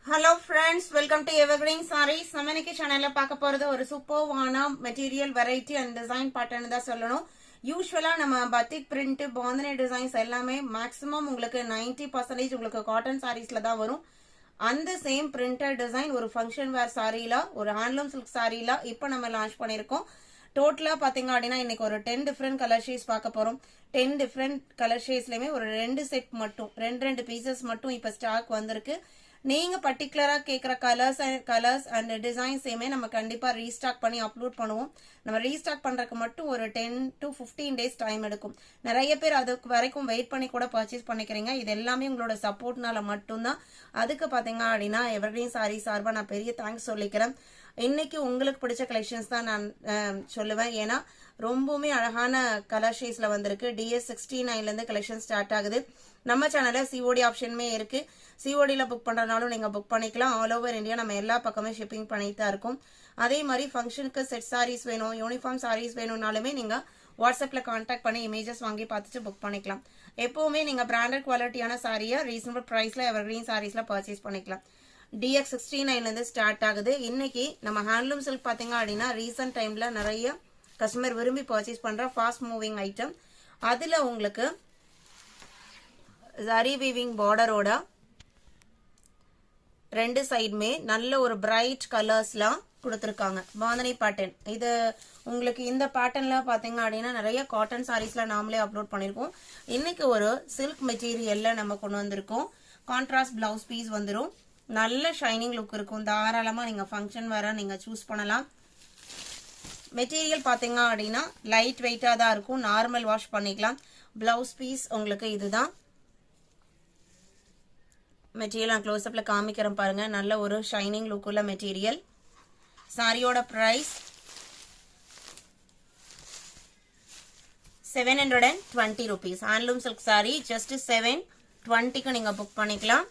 Hello friends, welcome to Evergreen Sarees. நம்ம இன்னைக்கு சேனல்ல பார்க்க போறது ஒரு சூப்பர்வான material variety and design pattern தான் சொல்லணும். யூசுவலா நம்ம பத்திக் பிரிண்ட் பாந்தனி டிசைன்ஸ் எல்லாமே மேக்ஸிமம் உங்களுக்கு 90% உங்களுக்கு காட்டன் சாரீஸ்ல தான் வரும். அந்த சேம் பிரிண்டட் டிசைன் ஒரு ஃபங்க்ஷன் வேர் சாரீல ஒரு ஹேண்ட்லூம் சில்க் சாரீல இப்போ நம்ம லான்ச் பண்ணிருக்கோம். டோட்டலா பாத்தீங்க அப்படின்னா இன்னைக்கு ஒரு 10 டிஃபரெண்ட் கலர் ஷேட்ஸ் பார்க்க போறோம். 10 டிஃபரெண்ட் கலர் ஷேட்ஸ்லயுமே ஒரு 2 செட் மட்டும் ரெண்டு பீசஸ் மட்டும் இப்ப ஸ்டாக் வந்திருக்கு. நீங்க பர்டிகுலரா கேக்குற கலர்ஸ் அண்ட் டிசைன்ஸையுமே நம்ம கண்டிப்பா ரீஸ்டாக் பண்ணி அப்லோட் பண்ணுவோம். நம்ம ரீஸ்டாக் பண்றதுக்கு மட்டும் ஒரு 10 to 15 டேஸ் டைம் எடுக்கும். நிறைய பேர் அதுக்கு வரைக்கும் வெயிட் பண்ணி கூட பர்ச்சேஸ் பண்ணிக்கிறீங்க. இது எல்லாமே உங்களோட சப்போர்ட்னால மட்டும்தான். அதுக்கு பாத்தீங்க அப்படின்னா எவர்கிரீன் சாரி சார்பா நான் பெரிய தேங்க்ஸ் சொல்லிக்கிறேன். இன்னைக்கு உங்களுக்கு பிடிச்ச கலெக்ஷன்ஸ் தான் நான் சொல்லுவேன். ஏன்னா ரொம்பவுமே அழகான கலர் ஷேட்ஸ்ல வந்திருக்கு. DS69ல இருந்து கலெக்ஷன் ஸ்டார்ட் ஆகுது. நம்ம சேனல்ல சிஓடி ஆப்ஷனுமே இருக்கு. சிஓடில புக் பண்றதுனாலும் நீங்க புக் பண்ணிக்கலாம். ஆல் ஓவர் இந்தியா நம்ம எல்லா பக்கமே ஷிப்பிங் பண்ணிட்டு தான் இருக்கும். அதே மாதிரி ஃபங்க்ஷனுக்கு செட் சாரீஸ் வேணும், யூனிஃபார்ம் சாரீஸ் வேணும்னாலுமே நீங்க வாட்ஸ்அப்ல கான்டாக்ட் பண்ணி இமேஜஸ் வாங்கி பார்த்துட்டு புக் பண்ணிக்கலாம். எப்பவுமே நீங்க பிராண்டட் குவாலிட்டியான சாரியை ரீசனபிள் பிரைஸ்ல எவர்கிரீன் சாரீஸ்ல பர்ச்சேஸ் பண்ணிக்கலாம். DX69ல இருந்து ஸ்டார்ட் ஆகுது. இன்னைக்கு நம்ம ஹேண்ட்லூம் சில்க் பாத்தீங்க அப்படின்னா ரீசன்ட் டைம்ல நிறைய கஸ்டமர் விரும்பி பர்ச்சேஸ் பண்ற ஃபாஸ்ட் மூவிங் ஐட்டம். அதுல உங்களுக்கு ஜரி வீவிங் பார்டரோட ரெண்டு சைடுமே நல்ல ஒரு பிரைட் கலர்ஸ்லாம் கொடுத்துருக்காங்க. பாந்தனி பேட்டர்ன் இது உங்களுக்கு இந்த பேட்டர்ன்ல பாத்தீங்க அப்படின்னா நிறைய காட்டன் சாரீஸ்ல நாமளே அப்லோட் பண்ணிருக்கோம். இன்னைக்கு ஒரு சில்க் மெட்டீரியல்ல நம்ம கொண்டு வந்திருக்கோம். கான்ட்ராஸ்ட் பிளவுஸ் பீஸ் வந்துடும். நல்ல ஷைனிங் லுக் இருக்கும். தாராளமா நீங்க ஃபங்க்ஷன் வேற நீங்க சூஸ் பண்ணலாம். மெட்டீரியல் பாத்தீங்க அப்படின்னா லைட் வெயிட்டா தான் இருக்கும். நார்மல் வாஷ் பண்ணிக்கலாம். பிளவுஸ் பீஸ் உங்களுக்கு இதுதான். மெட்டீரியல் நான் க்ளோஸ் அப்ல காமிக்கிறேன் பாருங்க. நல்ல ஒரு ஷைனிங் லுக் உள்ள மெட்டீரியல். சாரியோட price 720 rupees. Handloom silk sari just 720க்கு நீங்க புக் பண்ணிக்கலாம்.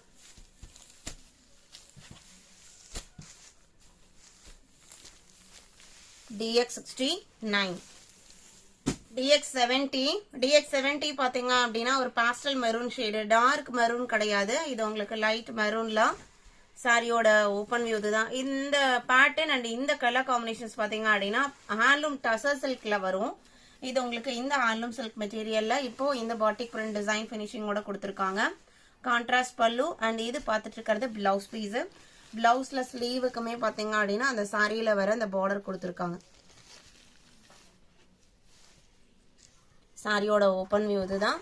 DX69 DX70 பாத்தீங்க அப்படின்னா ஒரு pastel maroon shade, dark maroon கிடையாது. இது உங்களுக்கு லைட் மெரூன்ல சாரியோட ஓபன் வியூ தான். இந்த பேட்டர்ன் அண்ட் இந்த கலர் காம்பினேஷன்ஸ் பாத்தீங்க அப்படின்னா ஹேண்ட்லூம் டசர் சில்க்ல வரும். இது உங்களுக்கு இந்த ஹேண்ட்லூம் சில்க் மெட்டீரியல்ல இப்போ இந்த பாட்டிக் பிரிண்ட் டிசைன் பினிஷிங்கோட கொடுத்துருக்காங்க. கான்ட்ராஸ்ட் பல்லு அண்ட் இது பார்த்துட்டு இருக்கிறது பிளவுஸ் பீஸ். பிளவுஸ்ல ஸ்லீவுக்குமே பாத்தீங்க அப்படின்னா அந்த சாரியில வர அந்த பார்டர் கொடுத்துருக்காங்க. சாரியோட ஓபன் வியூ இதுதான்.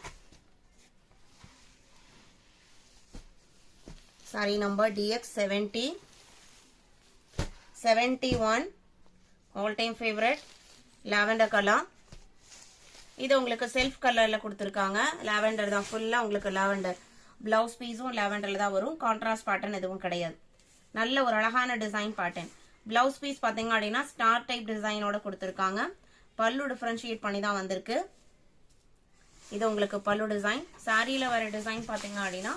Sorry number DX70 71 all time favourite lavender colour. இது உங்களுக்கு செல்ஃப் கலர்ல கொடுத்துருக்காங்க. லாவெண்டர் தான் ஃபுல்லா உங்களுக்கு லாவெண்டர். பிளவுஸ் பீஸும் லாவெண்டர்ல தான் வரும். கான்ட்ராஸ்ட் பேட்டர்ன் எதுவும் கிடையாது. நல்ல ஒரு அழகான டிசைன் பேட்டர்ன். பிளவுஸ் பீஸ் பாத்தீங்க அப்படின்னா ஸ்டார் டைப் டிசைனோட கொடுத்துருக்காங்க. பல்லு டிஃபரன்ஷியேட் பண்ணி தான் வந்திருக்கு. இது உங்களுக்கு பல்லு டிசைன். சாரியில வர டிசைன் பாத்தீங்க அப்படின்னா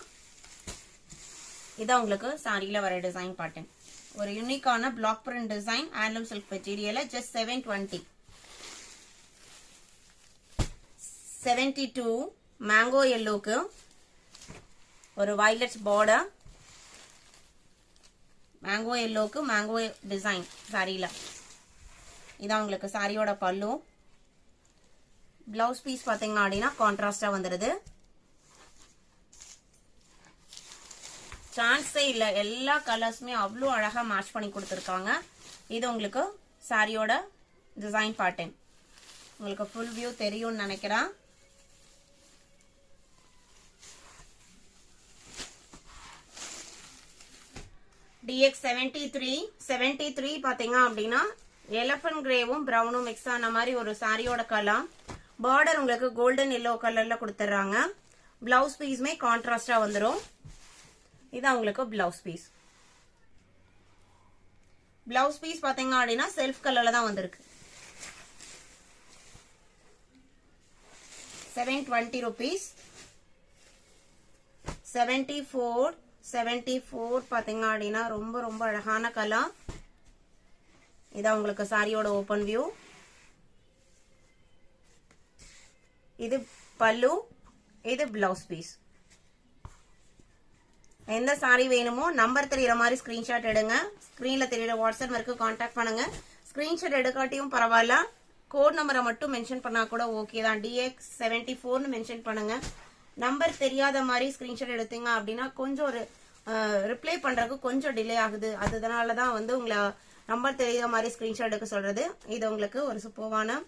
இதான் உங்களுக்கு சாரியில வர டிசைன் பேட்டர்ன். ஒரு யூனிக்கான block print design handloom silk material just 720. 72 mango எல்லோக்கு ஒரு வயலட் பார்டர். மேங்கோ எல்லோக்கு மேங்கோ டிசைன் சாரியில. இதான் உங்களுக்கு சாரியோட பல்லு. பிளவுஸ் பீஸ் பாத்தீங்க அப்படின்னா கான்ட்ராஸ்டா வந்துருது. சான்ஸே இல்ல, எல்லா கலர்ஸுமே அவ்வளோ அழகா மேட்ச் பண்ணி கொடுத்துருக்காங்க. இது உங்களுக்கு சாரியோட டிசைன் பேட்டர்ன். உங்களுக்கு ஃபுல் வியூ தெரியும்னு நினைக்கிறேன். DX73 பாத்தீங்க அப்படின்னா எலஃபண்ட் கிரேவும் பிரவுனும் மிக்ஸ் ஆன மாதிரி ஒரு சாரியோட கலர். பார்டர் உங்களுக்கு கோல்டன் எல்லோ கலர்ல கொடுத்துறாங்க. பிளவுஸ் பீஸ்மே கான்ட்ராஸ்டா வந்துடும். இதான் உங்களுக்கு பிளவுஸ் பீஸ். பிளவுஸ் பீஸ் பாத்தீங்க அப்படின்னா செல்ஃப் கலர்ல தான் வந்திருக்கு. 720 rupees. 74 பாத்தீங்க அப்படின்னா ரொம்ப ரொம்ப அழகான கலர். இதான் உங்களுக்கு சாரியோட ஓபன் வியூ. இது பல்லு, இது பிளவுஸ் பீஸ். எந்த சாரி வேணுமோ நம்பர் தெரியற மாதிரி ஸ்கிரீன்ஷாட் எடுங்க. ஸ்கிரீன்ல தெரியற வாட்ஸ்அப் நம்பருக்கு கான்டாக்ட் பண்ணுங்க. ஸ்கிரீன்ஷாட் எடுக்காட்டியும் பரவாயில்ல, கோட் நம்பரை மட்டும் மென்ஷன் பண்ணா கூட ஓகே தான். DX74 மென்ஷன் பண்ணுங்க. நம்பர் தெரியாத மாதிரி ஸ்கிரீன்ஷாட் எடுத்தீங்க அப்படின்னா கொஞ்சம் ஒரு ரிப்ளை பண்றதுக்கு கொஞ்சம் டிலே ஆகுது. அதனாலதான் வந்து உங்களை நம்பர் தெரியாத மாதிரி ஸ்கிரீன்ஷாட் எடுக்க சொல்றது. இது உங்களுக்கு ஒரு சூப்பரான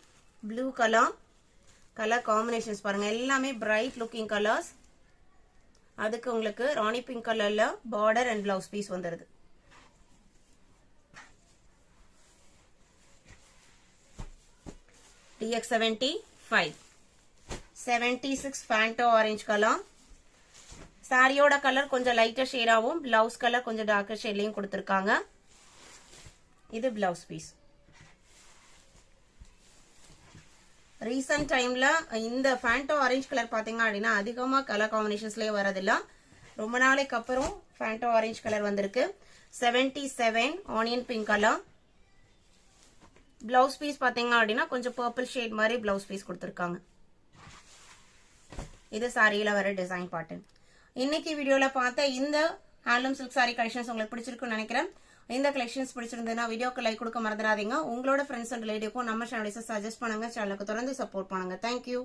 ப்ளூ கலர் காம்பினேஷன்ஸ் பாருங்க, எல்லாமே பிரைட் லுக்கிங் கலர்ஸ். அதுக்கு உங்களுக்கு ராணி பிங்க் கலர்ல பார்டர் அண்ட் பிளவுஸ் பீஸ் வந்துருது. DX75 76 Fanta orange colour. சாரியோட கலர் கொஞ்சம் லைட்டர் ஷேடாவும் பிளவுஸ் கலர் கொஞ்சம் டார்க்கர் ஷேட்லயும் கொடுத்திருக்காங்க. இது பிளவுஸ் பீஸ். ரீசன்ட் டைம்ல இந்த ஃபேண்டோ ஆரஞ்சு கலர் பாத்தீங்க அப்படின்னா அதிகமா கலர் காம்பினேஷன்ஸ்லயே வரதில்ல. ரொம்ப நாளைக்கு அப்புறம் ஃபேண்டோ ஆரஞ்சு கலர் வந்திருக்கு. 77 onion pink colour. Blouse piece பாத்தீங்க அப்படின்னா கொஞ்சம் பர்பிள் ஷேட் மாதிரி பிளவுஸ் பீஸ் கொடுத்திருக்காங்க. இது சாரியில வர டிசைன் பேட்டர்ன். இன்னைக்கு வீடியோல பார்த்த இந்த ஹேண்ட்லூம் சில்க் சாரி கலெக்ஷன்ஸ் உங்களுக்கு பிடிச்சிருக்குன்னு நினைக்கிறேன். இந்த கலெக்ஷன்ஸ் பிடிச்சிருந்ததுன்னா வீடியோக்கு லைக் கொடுக்க மறந்துடாதீங்க. உங்களோட ஃப்ரெண்ட்ஸ் அண்ட் ரிலேட்டிவ்க்கும் நம்ம சேனலை சஜஸ்ட் பண்ணுங்க. சேனலுக்கு தொடர்ந்து சப்போர்ட் பண்ணுங்க. தேங்க்யூ.